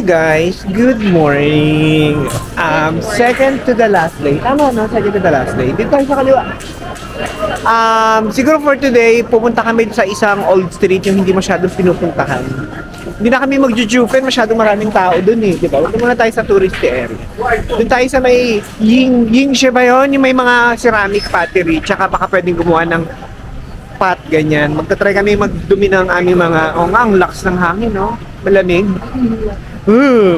guys, good morning. Second to the last day. Tama no? Second to the last day. Dito tayo sa kaliwa. Siguro for today, pupunta kami sa isang old street yung hindi masyadong pinupuntahan. Hindi na kami magjujupen, masyadong maraming tao dun eh, di ba? Huwag muna tayo sa tourist area. Dun tayo sa may Yingxie ba yun? Yung may mga ceramic pottery, tsaka baka pwedeng gumawa ng pot, ganyan. Magta-try kami magdumi ng aming mga, ang lakas ng hangin, no? Malamig.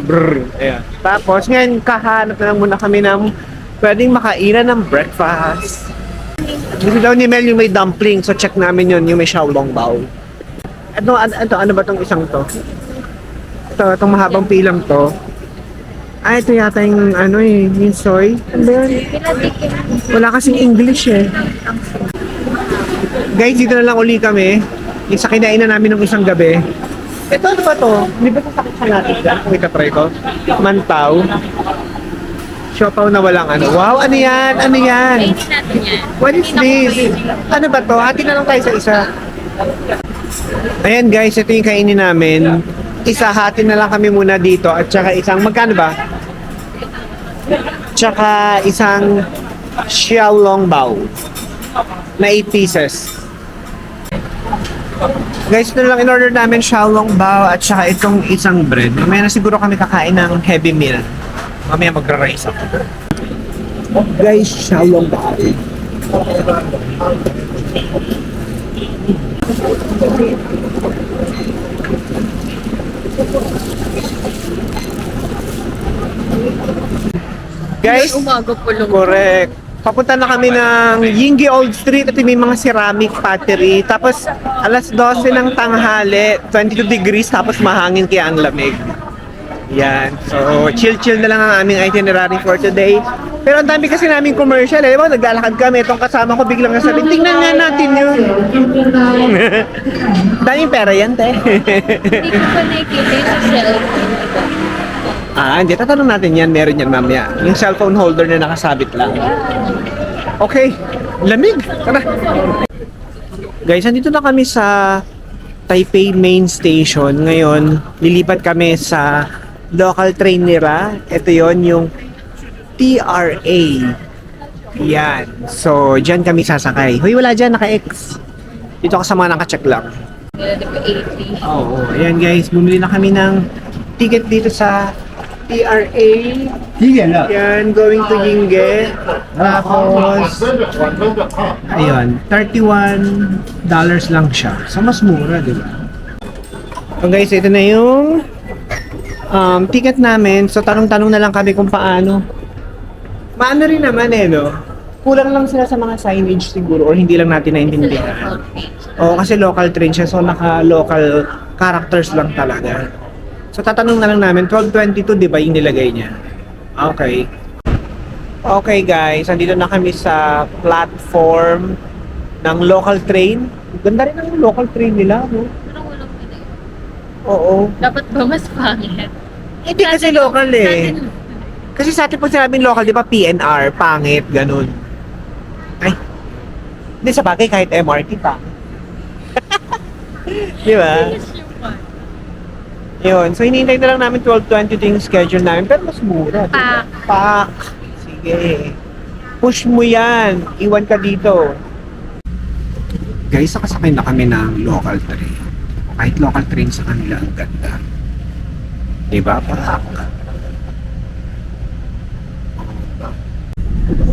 Brr. Ayan. Tapos, ngayon, kahanap na lang muna kami ng pwedeng makainan ng breakfast. Gusto daw ni Mel yung may dumpling, so check namin yun, yung may xiaolongbao. Ano ba tong isang to? Itong mahabang pilang to. Ito yata yung yung soy. Ano ba yun? Wala kasing English eh. Guys, dito na lang uli kami. Yung sa kinainan namin ng isang gabi. Ito, ano ba to? Hindi ba sasakit sa natin dyan? Kung itatry ko. Mantaw. Siopaw na walang ano. Wow, ano yan? Ano yan? What is this? Ano ba to? Hati na lang tayo sa isa. Ayan guys, ito yung kainin namin. Isa, hati na lang kami muna dito. At saka isang, magkano ba? Tsaka isang xiaolongbao na 8 pieces. Guys, ito na lang in-order namin xiaolongbao at saka itong isang bread. Mamaya na siguro kami kakain ng heavy meal. Mamaya magra-rice ako. Guys, xiaolongbao. Guys, umaga po lang. Correct. Papunta na kami ng Yingxie Old Street at may mga ceramic pottery. Tapos alas 12 ng tanghali, 22 degrees tapos mahangin kaya ang lamig. Yan. So, chill-chill na lang ang aming itinerary for today. Pero ang dami kasi naming commercial. Eh, naglalakad kami. Itong kasama ko biglang nasabi, tingnan nga natin yun. Daming pera yan, te. Hindi ko pa nakikita yung sa cellphone. Hindi. Tatanong natin yan. Meron yan mamaya. Yung cellphone holder na nakasabit lang. Okay. Lamig. Tara. Guys, andito na kami sa Taipei Main Station. Ngayon, lilipat kami sa local train nila. Ito yon yung TRA. Yan. So, dyan kami sasakay. Hoy, wala dyan. Naka-X. Dito ka sa mga naka-check lang. Oo. Ayan guys. Bumili na kami ng ticket dito sa TRA. Yan. Going to Yingxie. Tapos, ayun. $31 lang siya. So, mas mura, di ba? So guys, ito na yung ticket namin. So, tanong-tanong na lang kami kung paano. Maano rin naman no? Kulang lang sila sa mga signage siguro or hindi lang natin naintindihan. Oo, kasi local train siya. So, naka-local characters lang talaga. So, tatanong na lang namin. 12:22, di ba yung nilagay niya? Okay. Okay guys, andito na kami sa platform ng local train. Ganda rin ang local train nila, no? Parang walang pinag. Oo. Dapat ba mas pangit? Hindi kasi local eh. Kasi sa atin pag sinabing local, di ba PNR, pangit, ganun. Ay. Hindi sa bagay, kahit MRT pa. Di ba? Yun. So, hinihintay na lang namin 12:22 yung schedule namin. Pero mas mura. Diba? Pak. Sige. Push mo yan. Iwan ka dito. Guys, nakasakay na kami ng local train. Kahit local train sa kanila, ang ganda. Diba? Pak.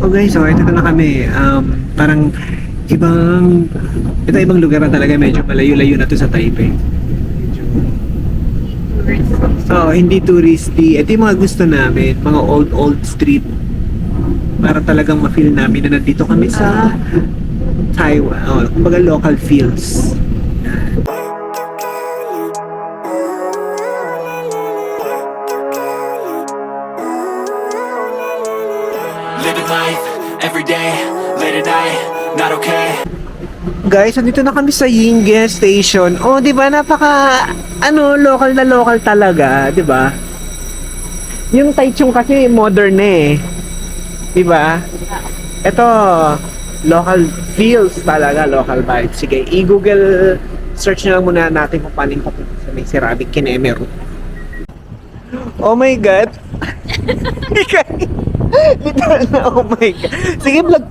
Oh guys, so ito na kami. Parang ibang lugar na talaga. Medyo malayo-layo na to sa Taipei. So, hindi touristy. Ito yung mga gusto namin, mga old street. Para talagang ma-feel namin na nandito kami sa Taiwan. Kumbaga local feels. Living life, every day, late at night, not okay. Guys, nandito na kami sa Yingxie Station. Oh, 'di ba? Napaka local na local talaga, 'di ba? Yung Taichung kasi modern na eh. 'Di ba? Ito local feels talaga, local vibes. Sige, i-Google search na lang muna natin kung paano yung papunta sa may ceramic Kinemero. Oh my God. Literal na, oh my God. Sige, vlog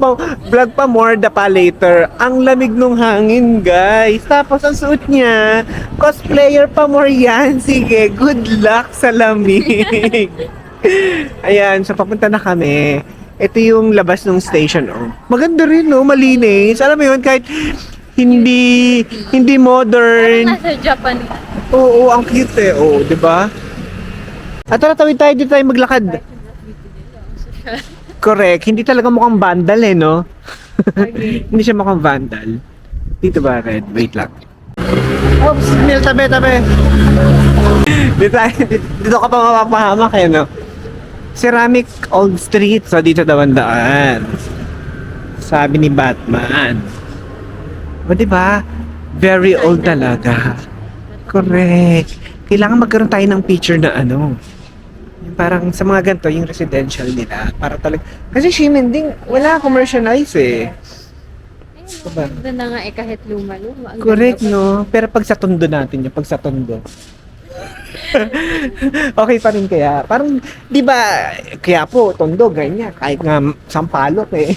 pa more the pa later. Ang lamig nung hangin, guys. Tapos ang suot niya, cosplayer pa more yan. Sige, good luck sa lamig. Ayan, so papunta na kami. Ito yung labas ng station, oh. Maganda rin, no? Malinis. Alam mo yun, kahit hindi Parang modern. nasa Japan. Oo, ang cute eh. Oo, di ba? At tara, tawid tayo, dito tayo maglakad. Correct. Hindi talaga mukhang vandal eh, no? Hindi siya mukhang vandal. Dito ba, Red? Wait lang. Oops, Mil, tabi. Dito ka pa mapapahamak eh, no? Ceramic Old Street. So, dito daw ang daan. Sabi ni Batman. O, diba? Very old talaga. Correct. Kailangan magkaroon tayo ng picture na ano. Yung parang sa mga ganito, yung residential nila. Para talaga. Kasi Ximending, wala commercialize eh. Diba? Ganda na nga eh, kahit luma-luma. Ang Correct, ganda no? Pero pag sa tondo natin, yung pag sa tondo. Okay pa rin kaya. Parang, di ba, kaya po, tondo, ganyan. Kahit nga sampalok eh.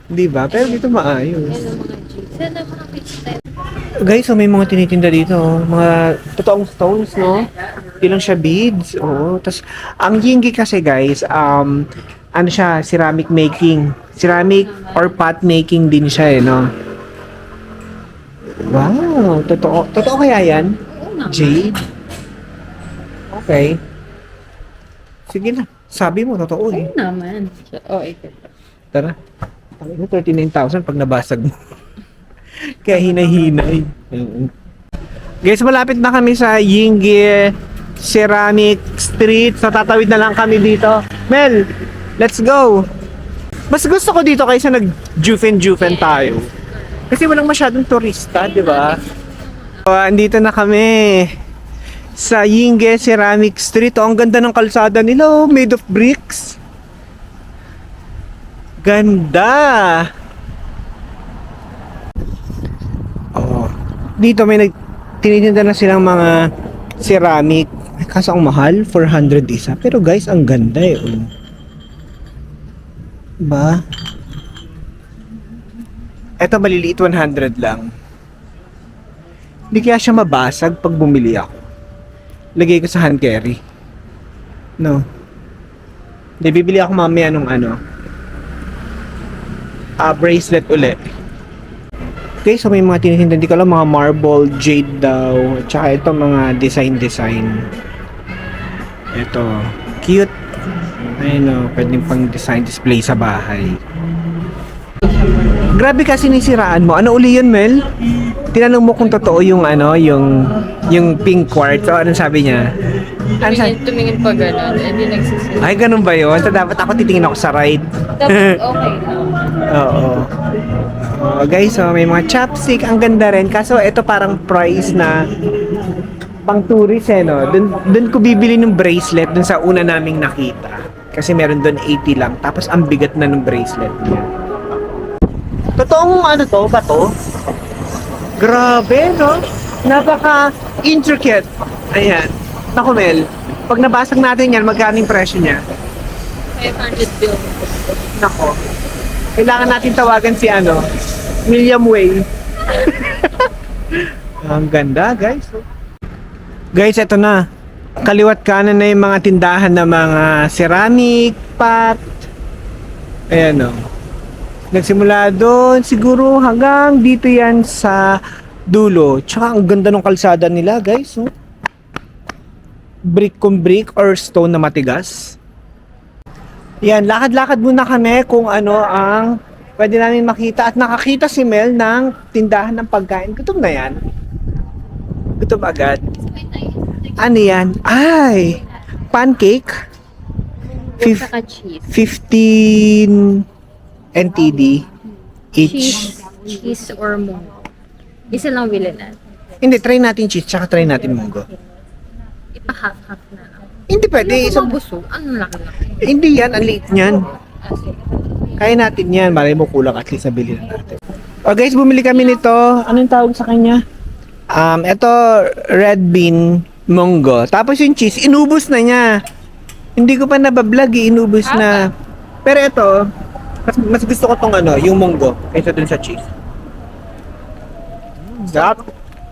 Di ba? Pero dito pa. maayos. Yan ang mga jeans. Sana makakita tayo. Guys, so may mga tinitinda dito. Mga totoong stones, no? Hindi lang siya beads. Oo. Tapos, ang yinggi kasi, guys, ano siya, ceramic making. Ceramic or pot making din siya, eh, no? Wow, totoo. Totoo kaya yan? Oo naman. Jade? Okay. Sige na. Sabi mo, totoo eh. Oo naman. Oh, ito. Tara. Ang ina, 39,000 pag nabasag mo. Kaya hinay-hinay. Guys, malapit na kami sa Yinggi Ceramic Street. So, tatawid na lang kami dito. Mel, let's go! Mas gusto ko dito kaysa nag-jufen tayo. Kasi walang masyadong turista, di ba? So, andito na kami sa Yinggi Ceramic Street. Oh, ang ganda ng kalsada nila, oh, made of bricks. Ganda! Oh, dito may tinitinda na silang mga ceramic. Kaso ang mahal, 400 isa. Pero guys, ang ganda eh. Oh. Diba? Eto maliliit, 100 lang. Hindi kaya siya mabasag pag bumili ako. Lagay ko sa hand carry. No. Hindi, bibili ako mamaya nung ano. Bracelet uli. Okay, so may mga tinitinda, hindi ko alam, mga marble, jade daw, tsaka ito mga design. Ito, cute. Ayun o, pwedeng pang design display sa bahay. Grabe kasi nisiraan mo. Ano uli yun, Mel? Tinanong mo kung totoo yung ano, yung pink quartz. O, anong sabi niya? Ano sabi? Tumingin pa gano'n. Hindi nagsisilip. Ay, ganun ba yun? So, dapat ako titingin ako sa right. Dapat okay na. Oo. Oh, guys, so may mga chopstick, ang ganda rin. Kaso ito parang price na pang tourist eh, no? Dun ko bibili ng bracelet dun sa una naming nakita. Kasi meron dun 80 lang. Tapos ang bigat na ng bracelet niya. Totoong ano to, ba to? Grabe, no? Napaka-intricate. Ayan. Naku, Mel. Pag nabasag natin yan, magkano yung presyo niya? 500 bill. Nako. Kailangan natin tawagan si ano, William Way. Ang ganda, guys. Guys, eto na. Kaliwat kanan na yung mga tindahan ng mga ceramic, pot. Ayan o. Nagsimula doon, siguro hanggang dito yan sa dulo. Tsaka ang ganda ng kalsada nila, guys. Oh. Brick kung brick or stone na matigas. Yan, lakad-lakad muna kami kung ano ang pwede namin makita. At nakakita si Mel ng tindahan ng pagkain. Gutom na yan. Gutom agad. Ano yan? Ay! Pancake. Saka cheese. 15 NTD each. Cheese or munggo. Isa lang bilhin natin. Hindi, try natin cheese tsaka try natin munggo. Ipa-half-half na lang. Hindi pwede. Hindi Isang, busog. Ano laki-laki? hindi yan, ang liit niyan. Kaya natin yan. Malay mo kulang, at least nabili na natin. Oh guys, bumili kami nito. Anong tawag sa kanya? Ito, red bean Munggo. Tapos yung cheese, inubos na niya. Hindi ko pa nabablog, inubos na. Pero ito, mas gusto ko tong ano, yung munggo, kaysa dun sa cheese. Sarap.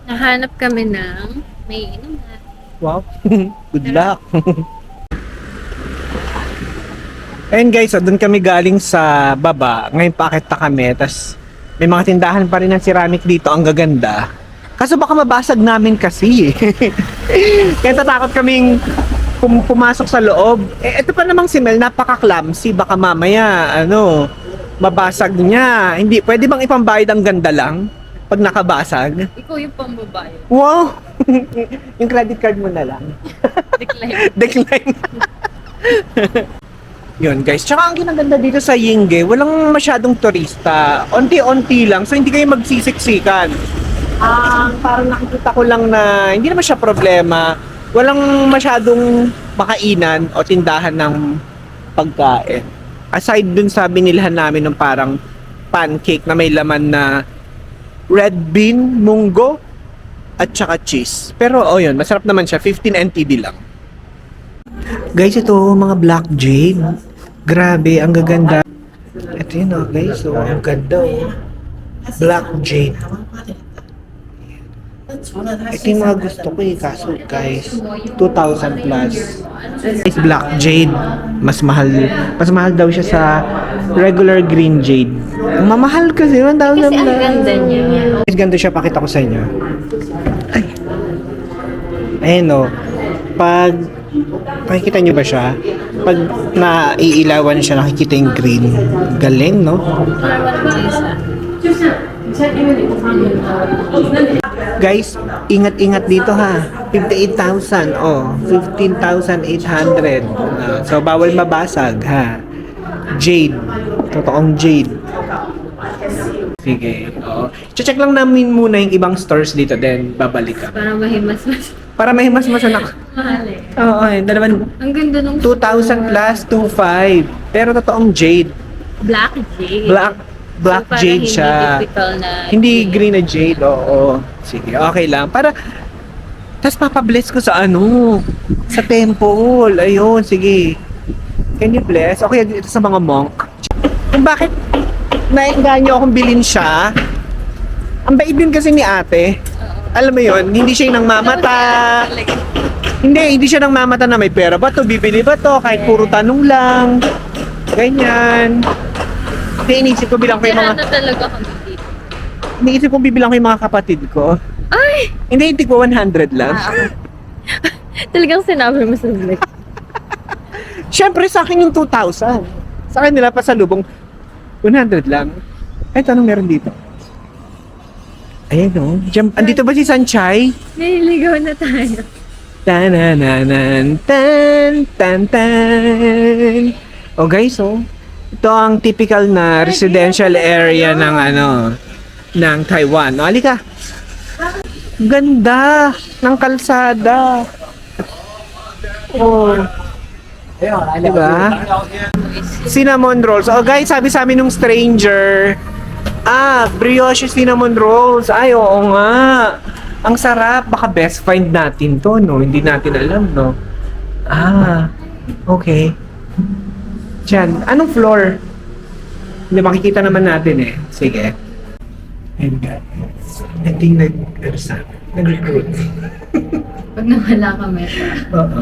Nahanap kami ng may inuman. Wow. Good luck. Ayun guys, doon kami galing sa baba. Ngayon paakit na kami. Tapos may mga tindahan pa rin ng ceramic dito. Ang gaganda. Kaso baka mabasag namin kasi. Kaya tatakot kaming pumasok sa loob. Ito pa namang si Mel, napaka-clumsy. Baka mamaya, mabasag niya. Hindi, pwede bang ipambayad ang ganda lang? Pag nakabasag? Ikaw yung pambabayo. Wow! Yung credit card mo na lang. Decline. Decline. Yun guys, tsaka ang ginaganda dito sa Yingge, walang masyadong turista. Onti-onti lang, so hindi kayo magsisiksikan. Parang nakikita ko lang na hindi naman siya problema. Walang masyadong makainan o tindahan ng pagkain. Aside dun sa binilhan namin ng parang pancake na may laman na red bean, munggo, at tsaka cheese. Pero yun, masarap naman siya, 15 NTD lang. Guys, ito mga black jade. Grabe, ang gaganda. Ito yun guys, ang ganda Black jade. Ito yung mga gusto ko kaso guys, 2,000 plus. Guys, black jade, mas mahal daw siya sa regular green jade. Ang mamahal kasi, 1,000 Kasi ang plus. ganda niya. Guys, ganda siya, pakita ko sa inyo. Ay. Ayun pag makikita nyo ba siya? Pag naiilawan siya, nakikita yung green. Galing, no? Guys, ingat-ingat dito ha. 58,000, 15,800. So, bawal mabasag ha. Jade. Totoong jade. Sige, check lang namin muna yung ibang stores dito, then babalik ka. Para mahimas-mas. Mahal eh. Dalawan. Ang ganda nung 2,000 plus 2,500. Pero totoong jade. black jade. Black So, jade siya. Hindi typical na Hindi green na jade. Oo. Sige, okay lang. Tapos papabless ko sa sa temple. Ayun, sige. Can you bless? Okay, ito sa mga monk. Kung bakit nainganyo akong bilhin siya, ang bait din kasi ni ate. Alam mo yun, hindi siya yung nangmamata. Hindi siya nangmamata na may pera ba to, bibili ba to, kahit puro tanong lang. Ganyan. Hindi, iniisip ko bilang ko yung mga... talaga kami dito. Iniisip ko bibilang ko yung mga kapatid ko. Ay! Hindi ko 100 lang. Talagang sinabi mo sa vlog. Siyempre sa akin yung 2,000. Sa kanila pa sa lubong 100 lang. Kahit anong meron dito. Ayan andito ba si Sanchay? Nililigaw na tayo. Tanananan, tan, tan, tan. Guys, ito ang typical na residential area ng Taiwan. Halika. Ganda ng kalsada. Diba? Cinnamon rolls. Guys, sabi sa amin nung stranger, brioche cinnamon rolls. Ay, oo nga. Ang sarap. Baka best find natin to, no? Hindi natin alam, no? Okay. Diyan. Anong floor? Hindi, makikita naman natin eh. Sige. And guys, ito yung nag-recruit. Pag nawala kami. Oo.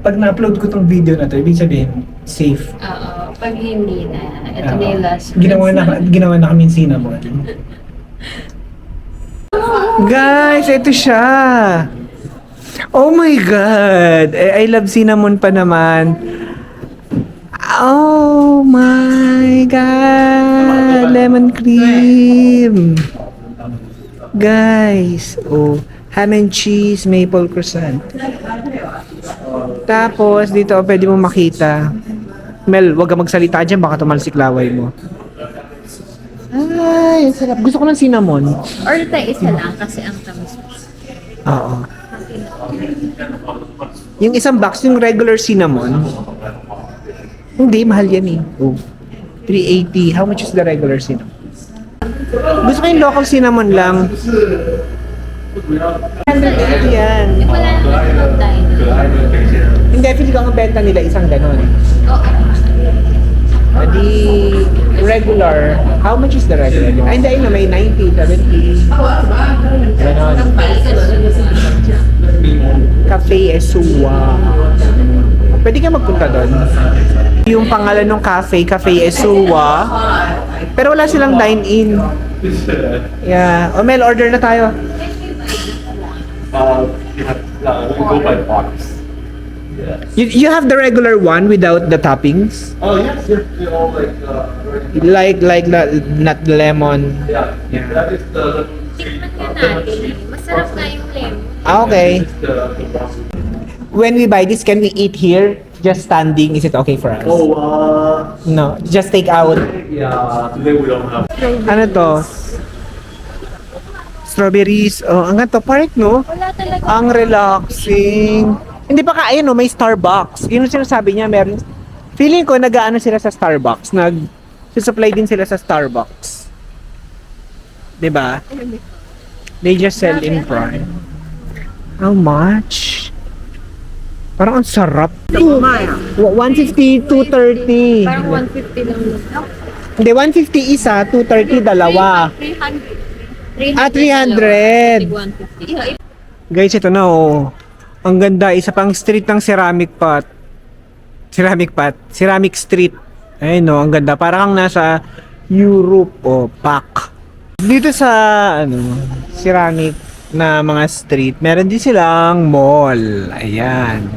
Pag na-upload ko tong video na to, ibig sabihin, safe. Oo. Pag hindi na, ito na yung last. Ginawa na kami cinnamon. Guys, ito siya. Oh my God! I love cinnamon pa naman. Oh my God! Lemon cream. Guys, ham and cheese, maple croissant. Tapos, dito, pwede mo makita. Mel, wag ka magsalita dyan, baka tumalsik laway mo. Ay, ang sarap. Gusto ko ng cinnamon. Order tayo isa lang kasi ang tamis. Oo. Yung isang box, yung regular cinnamon. Hindi, mahal yan eh. 380. How much is the regular cinnamon? Gusto ko yung local cinnamon lang. Yan. Eh, wala naman tayo. Hindi, feel ko ang benta nila isang ganon. Oo. Di regular. How much is the regular? Ay, hindi na may 90, 70. Ganon. Cafe Esua. Pwede ka magpunta doon. Yung pangalan ng cafe, Cafe Esua. Pero wala silang dine-in. Yeah. O Mel, order na tayo. We go by box. You have the regular one without the toppings? Oh yes, yes, we all like Like the nut lemon. yeah. Yeah. That is the Tingnan nga natin. Masarap nga yung lemon. Okay. the When we buy this, can we eat here? Just standing, is it okay for us? No, just take out. yeah. Today we don't have. Ano to? Strawberries. Oh, ang ganito, park, no? Wala talaga. Ang relaxing. Hindi pa kaya, no? May Starbucks. Yun yung sinasabi niya, meron. Feeling ko, nag-ano sila sa Starbucks. Nag-supply din sila sa Starbucks. 'Di ba? They just sell in Prime. How much? Parang ang sarap. 150, 230. Parang 150 lang. Hindi, 150 isa, 230 dalawa. 300. Ah, 300. 150. Guys, ito na oh. Ang ganda, isa pang street ng Ceramic Pot. Ceramic Street. Ayun no, ang ganda. Parang nasa Europe o Pac. Dito sa ceramic na mga street, meron din silang mall. Ayan.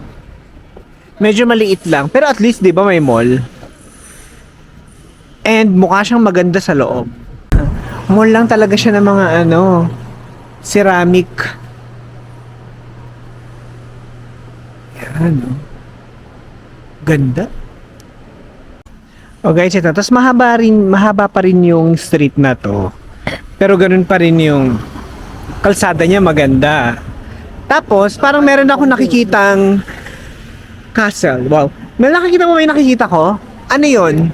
Medyo maliit lang, pero at least 'di ba may mall? And mukha siyang maganda sa loob. Mall lang talaga siya ng mga ceramic. Yan, oh. Ganda. Oh guys, ito. Tapos mahaba pa rin yung street na to. Pero ganun pa rin yung kalsada niya maganda. Tapos, parang meron ako nakikitang castle. Wow. May nakikita ko? Ano yun?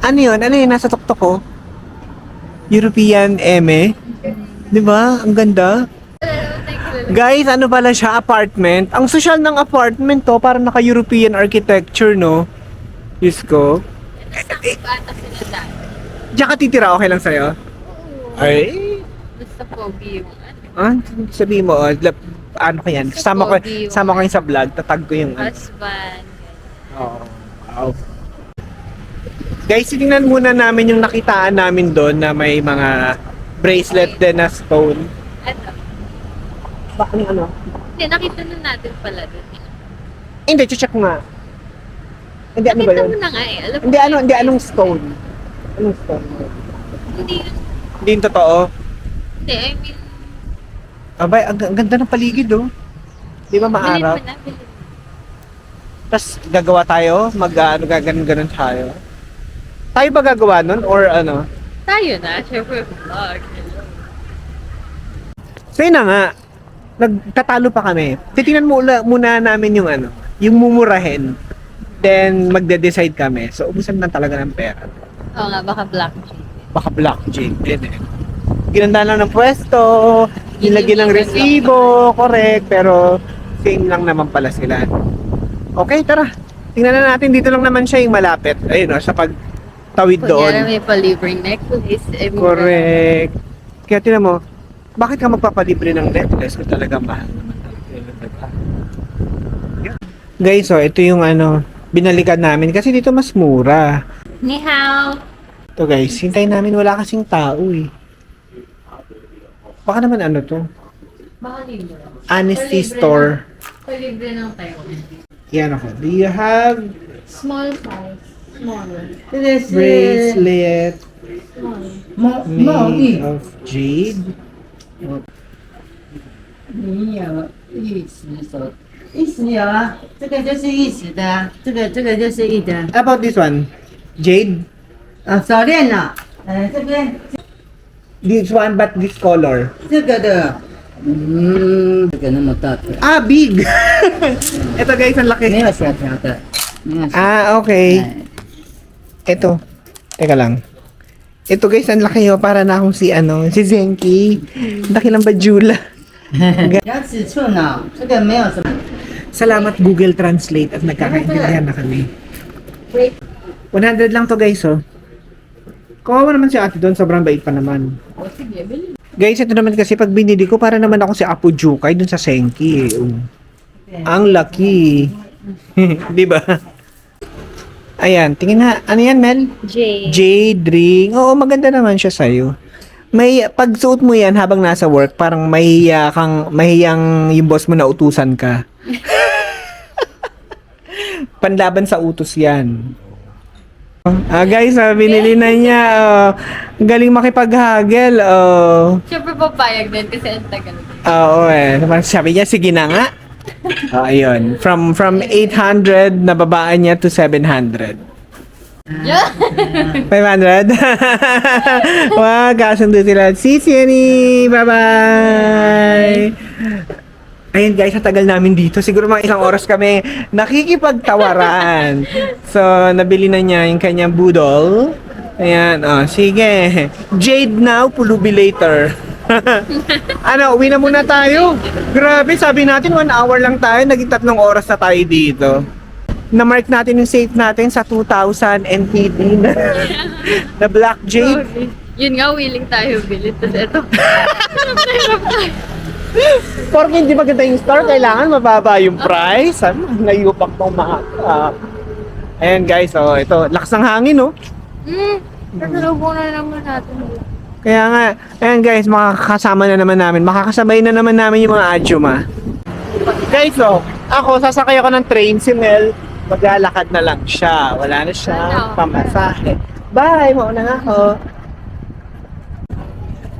Ano yun? Nasa tuktok ko? European Eme. Di ba? Ang ganda. Guys, ano pala siya? Apartment. Ang social ng apartment to, parang naka-European architecture, no? Diyos ko. Bata sila dahil. Diyan ka titira, okay lang sa'yo? Ay. Basta pogi yung Sabihin mo, ano ko yan? Sama ko yung sa vlog, tatag ko yung husband. Oh, wow. Guys, tingnan muna namin yung nakitaan namin doon na may mga bracelet din na stone. Ano? Ano? Hindi, nakita na natin pala doon. Hindi, check nga. Hindi, ano ba Nakita yun? mo na nga eh. Alam mo Hindi, anong stone? Anong stone? Hindi yun. Hindi yung totoo. Hindi, I mean, Abay, ang ganda ng paligid, oh. Di ba bilhin maarap? mo na, bilhin. Tapos gagawa tayo, gaganon tayo. Tayo ba gagawa nun or ano? Tayo na, syempre vlog. So yun na nga, nagtatalo pa kami. Titingnan muna namin yung yung mumurahin. Then magde-decide kami. So ubusan na talaga ng pera. Oo nga, baka black sheep. Baka blockchain din eh. Ginanda lang ng pwesto, nilagyan ng resibo, correct, pero same lang naman pala sila. Okay, tara. Tingnan na natin, dito lang naman siya yung malapit. Ayun o, sa pagtawid Kunyari doon. may pa-libreng necklace. Eh, Correct. Kaya tinan mo, bakit ka magpapalibre ng necklace kung talagang mahal naman? Guys, so ito yung binalikan namin kasi dito mas mura. Ni hao. Ito guys, hintayin namin, wala kasing tao eh. Baka naman to? Baka libre. Honesty Libre store. Pa-libre ng tayo. Yan ako. Do you have Small size. Small. bracelet Small. made of jade? 没有玉石手，玉石有啊，这个就是玉石的啊，这个就是玉的 How about this one? Jade? 啊，手链呢，这边 This one but this color. 这个的，这个那么大的， Ah, big! Ito guys, ang 没 laki. 有小条的，没有小。 Ah, okay. 哎 Ito. Teka lang. Ito guys, ang laki oh. Para na akong si Zenki. Laki ng bajula. 要尺寸哦，这个没有什么。 Salamat Google Translate at nagkakaintindihan na kami. 100 lang to guys oh. Kawawa naman si ate doon, sobrang bait pa naman. Guys, ito naman kasi pag binili ko, para naman ako si Apo Jukay dun sa Senki eh. Ang laki. Di ba? Ayan, tingin nga. Ano yan, Mel? J. Jade ring. Oo, maganda naman siya sa'yo. May, pag suot mo yan habang nasa work, parang mahiyang yung boss mo na utusan ka. Panlaban sa utos yan. Guys, binili na niya. Galing makipaghagel. Siyempre papayag din kasi ang tagal. Oo eh. Sabi niya, sige na nga. Ayun. From 800, nababaan niya to 700. Yeah. 500? Wow, kasundo sila. See you, bye-bye! Ayun guys, sa tagal namin dito. Siguro mga isang oras kami nakikipagtawaran. So, nabili na niya yung kanyang budol. Ayan, sige. Jade now, pulubi later. Ano, uwi na muna tayo. Grabe, sabi natin 1 hour lang tayo. Naging 3 oras na tayo dito. Na-mark natin yung safe natin sa 2,000 NTD na Black Jade. Yun nga, willing tayo bilhin. Tapos ito. Porque hindi maganda yung store, kailangan mababa yung price. Ano, nayupak tong mga ayan guys, ito, lakas ng hangin, no? Nasalubong na naman natin. Kaya nga, ayan guys, makakasama na naman namin. Makakasabay na naman namin yung mga adyuma. Guys, ako, sasakay ako ng train, si Mel, maglalakad na lang siya. Wala na siya pamasahe. Bye! Mauna nga ako.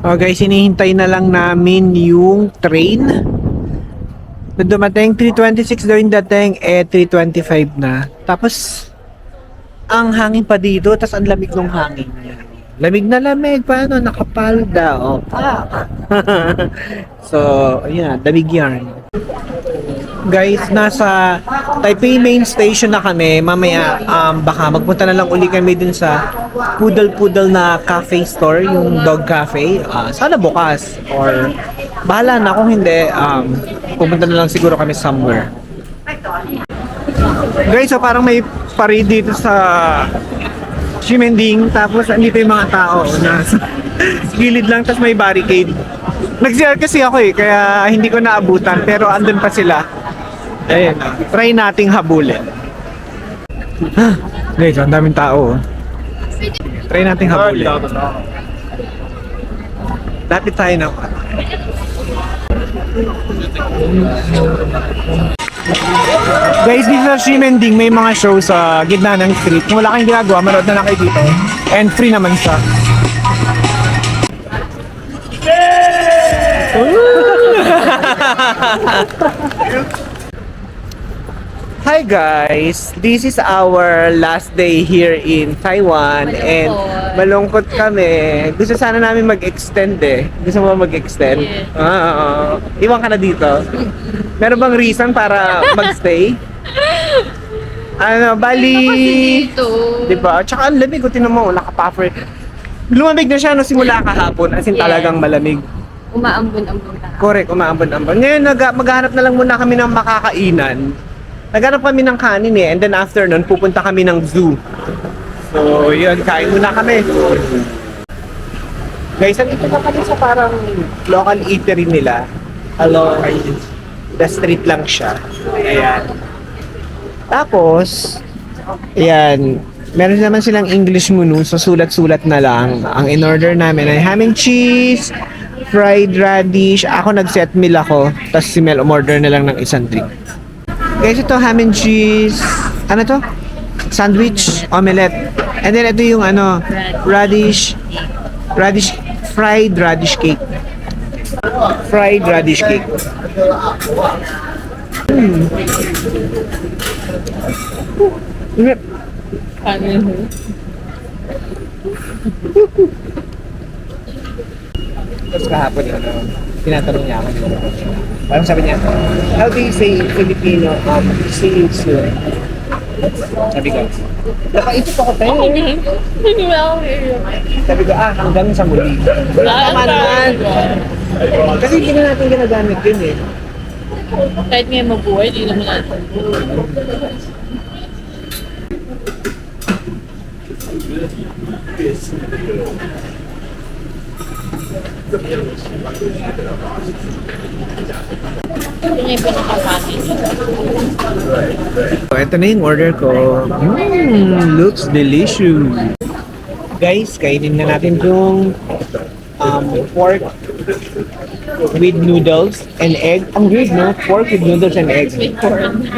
Guys, hinihintay na lang namin yung train. Na dumating, 3:26 daw yung dating, 3:25 na. Tapos, ang hangin pa dito, tapos ang lamig ng hangin niya. Lamig na lamig, paano? Nakapalda, pak! So, ayan, lamig yarn. Guys, nasa Taipei Main Station na kami. Mamaya, baka magpunta na lang uli kami dun sa Poodle na cafe store, yung dog cafe. Sana bukas. Or, bahala na kung hindi, pupunta na lang siguro kami somewhere. Guys, so parang may parade dito sa Ximending. Tapos, andito yung mga tao na sa gilid lang, tapos may barricade. Nag-CR kasi ako kaya hindi ko naabutan. Pero andun pa sila. Ayun, try nating habulin. Guys, ang daming tao. Try nating habulin. Lapit tayo na. Guys, dito sa Ximending may mga show sa gitna ng street. Kung wala kang ginagawa, manood na lang kayo dito. And free naman siya. Hi guys! This is our last day here in Taiwan and malungkot kami. Gusto sana namin mag-extend eh. Gusto mo mag-extend? Yeah. Iwan ka na dito. Meron bang reason para magstay? Ano, bali... Dito. Diba? Tsaka ang lamig, tinan mo, naka-puffer. Lumamig na siya no simula kahapon, as in talagang malamig. Umaambon-ambon na. Correct, umaambon-ambon. Ngayon, maghahanap na lang muna kami ng makakainan. Naghanap kami ng kanin and then after nun, pupunta kami ng zoo. So, yun, kain muna kami. Guys, andito na kami sa parang local eatery nila. Along the street lang siya. Ayan. Tapos, ayan, meron naman silang English menu, so sulat-sulat na lang. Ang in-order namin ay ham and cheese, fried radish. Ako nag-set meal ako, tapos si Mel umorder na lang ng isang drink. Guys, ito ham and cheese, ano to? Sandwich, omelette. And then ito yung fried radish cake. Fried radish cake. Tapos kahapon tinatanong niya ako. Parang sabi niya, how do you say in Filipino, see you soon? Sabi ko, nakaisip ako tayo. Hindi ba ako here? Sabi ko, hanggang sa muli. Tama naman. Kasi hindi na natin ginagamit yun eh. Kahit ngayon mabuhay, hindi naman natin. Yun yung pinaka-funny. So, ito na yung order ko. Looks delicious. Guys, kainin na natin yung pork with noodles and egg. Ang weird, no? Pork with noodles and egg. With corn.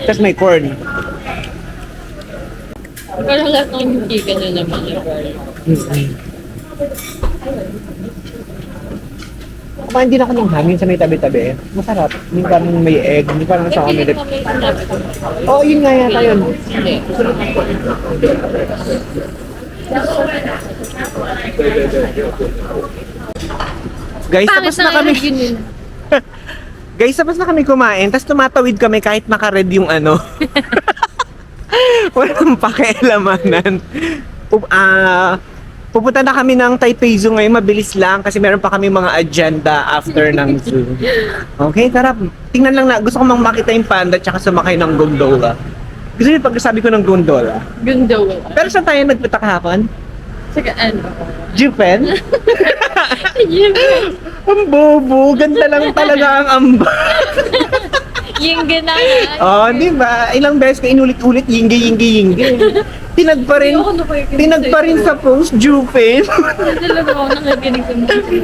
Tapos may corn. Parang lahat ng chicken na naman yung corn. Kumain din ako ng hangin sa may tabi-tabi. Masarap. Hindi parang may egg. Hindi parang sa Hindi kami. naman may sinabi ko. Oh, yun nga yata yun. Hindi. Guys, tapos na kami. Guys, tapos na kami kumain. Tapos tumatawid kami kahit naka-red yung ano. Walang pakialamanan. Pupunta na kami ng Taipei Zoo ngayon. Mabilis lang kasi meron pa kami mga agenda after ng zoo. Okay, tara. Tingnan lang na. Gusto ko mang makita yung panda tsaka sumakay ng gondola. Gusto niyo pag sabi ko ng gondola? Gundo. Pero saan tayo nagpunta kahapon? Saka ano? Japan? Ang bobo. Ganda lang talaga ang amba. Yung ganaan. Oh, di ba? Ilang beses ka inulit-ulit, yingge. Tinag pa rin, sa post, Jupen. Talaga ako nakikinig sa music.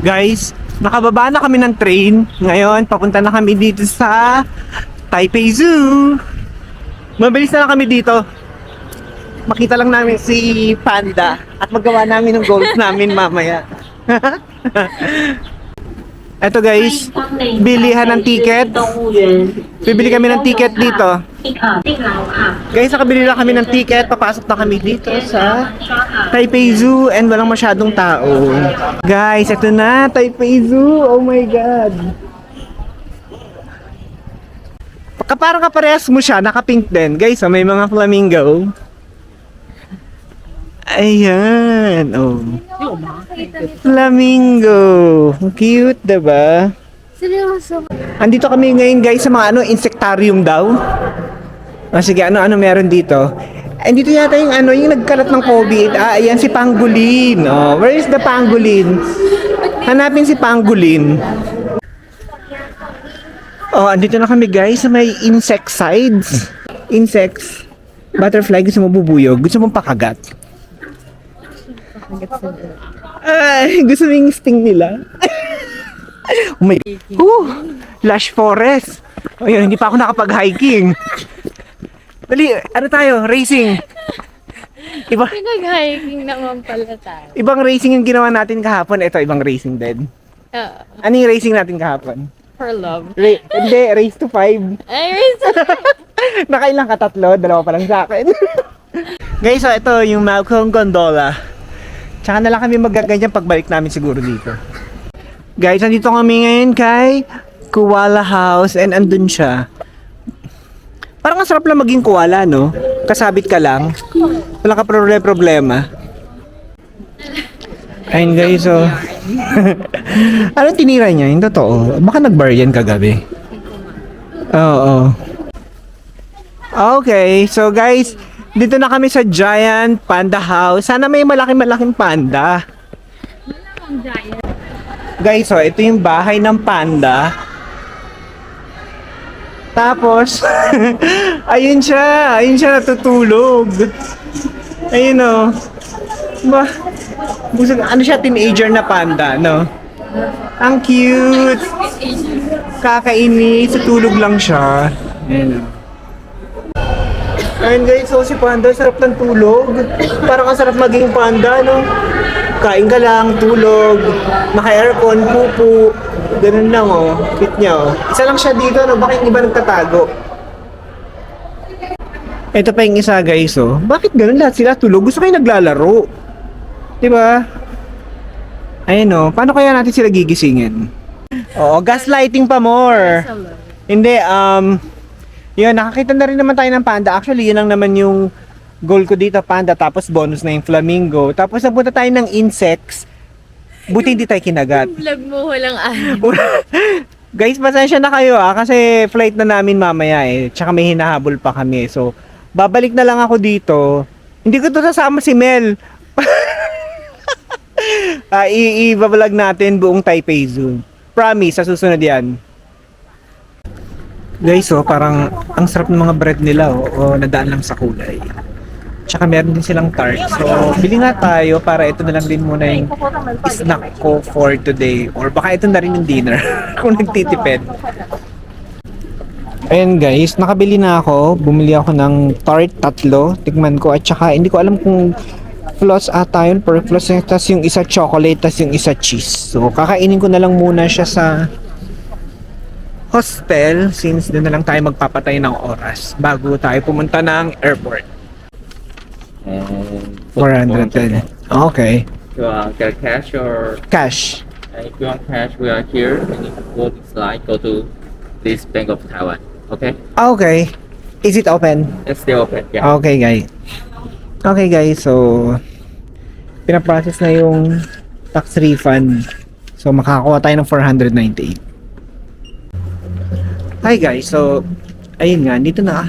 Guys, nakababa na kami ng train. Ngayon, papunta na kami dito sa Taipei Zoo. Mabilis na lang kami dito. Makita lang namin si Panda at magawa namin ng goals namin mamaya. Eto guys, bilihan ng ticket. Bibili kami ng ticket dito. Guys, nakabili na kami ng ticket. Papasok na kami dito sa Taipei Zoo and walang masyadong tao. Guys, eto na, Taipei Zoo. Oh my God. Parang kaparehas mo siya, naka-pink din. Guys, may mga flamingo. Ayan, oh. Flamingo. Cute, diba? Seryoso. Andito kami ngayon guys sa mga insectarium daw. Sige, ano meron dito? Andito yata yung yung nagkalat ng COVID. Ayan si Pangolin. Oh, where is the Pangolin? Hanapin si Pangolin. Oh, andito na kami guys sa may insecticides. Insects. Butterfly, gusto mo bubuyog? Gusto mong pakagat? Ay, gusto mo yung sting nila? Oh my lush forest. Ayun, hindi pa ako nakapag-hiking. Dali, ano tayo? Racing. Pinag-hiking naman pala tayo. Ibang racing yung ginawa natin kahapon. Ito, ibang racing din. Ano yung racing natin kahapon? For love. Hindi, race to 5. Ay, race. Nakailang ka? 3? 2 pa lang sa akin. Guys, so ito yung Malcolm Gondola. Tsaka na lang kami magaganyan pagbalik namin siguro dito. Guys, nandito kami ngayon kay Koala House and andun siya. Parang ang sarap lang maging koala, no? Kasabit ka lang. Wala ka problema. Ayun guys, so... Anong tinira niya? Yung totoo. Baka nag-bar yan kagabi. Oo. Okay, so guys, dito na kami sa Giant Panda House. Sana may malaking panda. Guys, so ito yung bahay ng panda. Tapos, ayun siya natutulog. Ayun o. Ano siya, teenager na panda, no? Ang cute. Kakainis, tutulog lang siya. Ayun o. Ayun guys, so si Panda, sarap ng tulog. Parang ang sarap maging panda, no? Kain ka lang, tulog, naka-aircon, pupu. Ganun lang, oh. Cute niya, oh. Isa lang siya dito, no? Bakit iba nagtatago? Ito pa yung isa, guys, oh. Bakit ganun lahat sila tulog? Gusto kayo naglalaro. Diba? Ayun, oh. Paano kaya natin sila gigisingin? Oo, gaslighting pa more. Hindi, yun, nakakita na rin naman tayo ng panda. Actually, yun lang naman yung goal ko dito, panda. Tapos bonus na yung flamingo. Tapos napunta tayo ng insects. Buti hindi tayo kinagat. Vlog mo walang Guys, pasensya na kayo kasi flight na namin mamaya eh. Tsaka may hinahabol pa kami. So, babalik na lang ako dito. Hindi ko to sasama si Mel. I-vlog natin buong Taipei Zoo. Promise, sa susunod yan. Guys, oh, parang ang sarap ng mga bread nila, oh, nadaan lang sa kulay. Tsaka meron din silang tart. So, bili nga tayo para ito na lang din muna yung snack ko for today. Or baka ito na rin yung dinner kung nagtitipid. Ayan guys, nakabili na ako. Bumili ako ng tart 3. Tikman ko at tsaka hindi ko alam kung floss ata yun, per floss. Tas yung isa chocolate, tas yung isa cheese. So, kakainin ko na lang muna siya sa hostel since doon na lang tayo magpapatay ng oras bago tayo pumunta ng airport. And 410. Okay. You get cash or Cash. if you want cash, we are here. And if you go this line, go to this Bank of Taiwan. Okay, Okay. Is it open? it's still open. Yeah. Okay, guys. Okay, guys. So, pinaprocess na yung tax refund. So, makakakuha tayo ng 498. Hi, guys. So, ayun nga. Dito na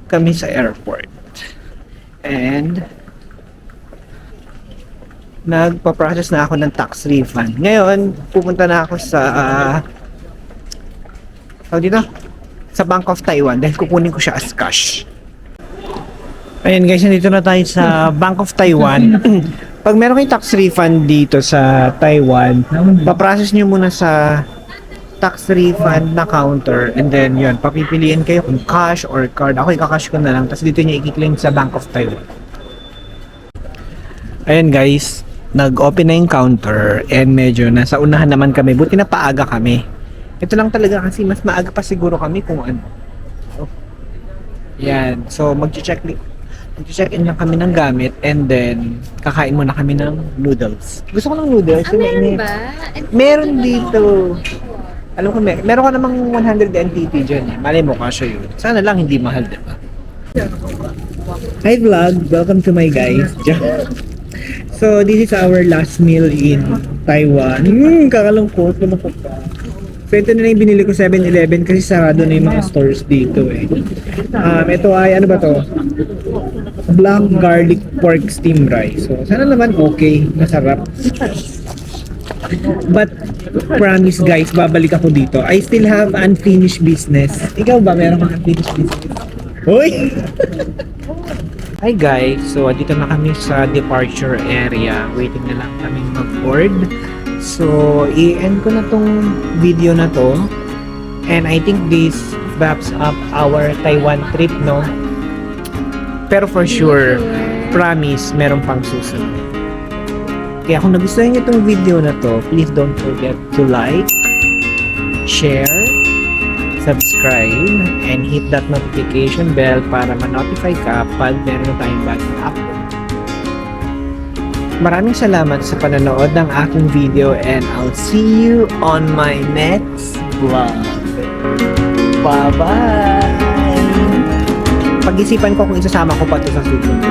kami sa airport. And, nagpa-process na ako ng tax refund. Ngayon, pupunta na ako sa dito? Sa Bank of Taiwan dahil kukunin ko siya as cash. Ayan guys, nandito na tayo sa Bank of Taiwan. Pag meron kayong tax refund dito sa Taiwan, paprocess nyo muna sa tax refund na counter and then yun, papipiliin kayo kung cash or card. Ako ikakash ko na lang tapos dito nyo i-claim sa Bank of Taiwan. Ayan guys, nag-open na yung counter and medyo nasa unahan naman kami. Buti na paaga kami. Ito lang talaga kasi mas maaga pa siguro kami kung ano. Yan. So mag-check in lang kami ng gamit and then kakain muna kami ng noodles. Gusto ko ng noodles. meron ba? Meron dito. Alam ko meron ka namang 100 NTT dyan eh. Malay mo kasya yun. Sana lang hindi mahal, diba? Hi vlog! Welcome to my guys. So this is our last meal in Taiwan. Kakalungkot. So ito na yung binili ko 7-Eleven kasi sarado na yung mga stores dito eh. Ito ay ano ba to? Black garlic pork steam rice. So sana naman okay, masarap. But promise guys, babalik ako dito. I still have unfinished business. Ikaw ba meron kang unfinished business? Hoy! Hi guys, so dito na kami sa departure area. Waiting na lang kami mag-board. So, i-end ko na tong video na to. And I think this wraps up our Taiwan trip, no? Pero for sure, promise, meron pang susunod. Kaya kung nagustuhan niyo itong video na to, please don't forget to like, share, subscribe, and hit that notification bell para ma-notify ka pag meron na tayong bagong upload. Maraming salamat sa panonood ng aking video and I'll see you on my next vlog. Bye-bye! Pag-isipan ko kung isasama ko pa ito sa susunod.